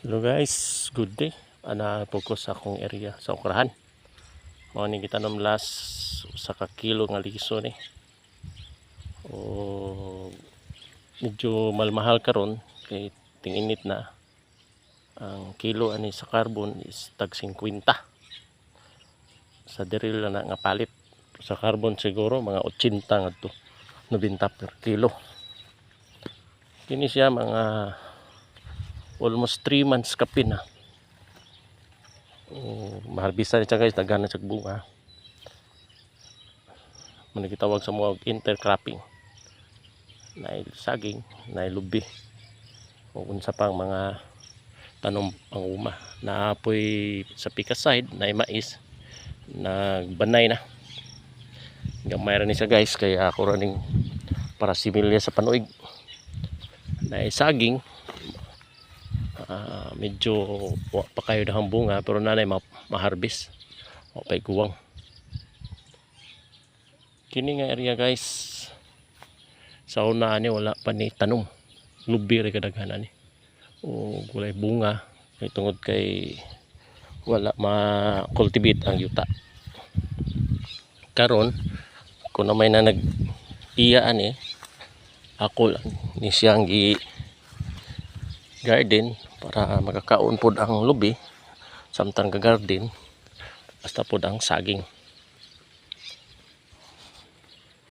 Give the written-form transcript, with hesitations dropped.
Hello guys, good day. Focus sa akong area sa okrahan. Mao ni kita nom last sa ka kilo nga liso ni. O medyo malmahal karon kay tinginit na. Ang kilo ani sa carbon is tag 50. Sa diril na nga palit. Sa carbon siguro mga 80 ngadto 90 per kilo. Kini siya mga almost 3 months kapin na. Maharbisa niya guys, daghan na siya bunga. Muna gitawag sa mga intercropping. Naay saging, naay lubi. O unsa pang mga tanom ang uma. Naapoy sa pika side, naay mais. Nagbanay na. Gamay ra ni siya guys, kaya ako raning para similya sa panuig. Naay saging. Medyo pa kayo dahang bunga pero nanay maharbis o pay kuwang. Kini nga area guys, sa una ani wala pa ni tanom, lubi rin kadaghanan ni o gulay bunga kay tungod kay wala ma-cultivate ang yuta. Karon kung na may na nag-iya ani, ako lang ni siyang gi garden para makakaon pod ang lubi samtang ga garden basta pod ang saging.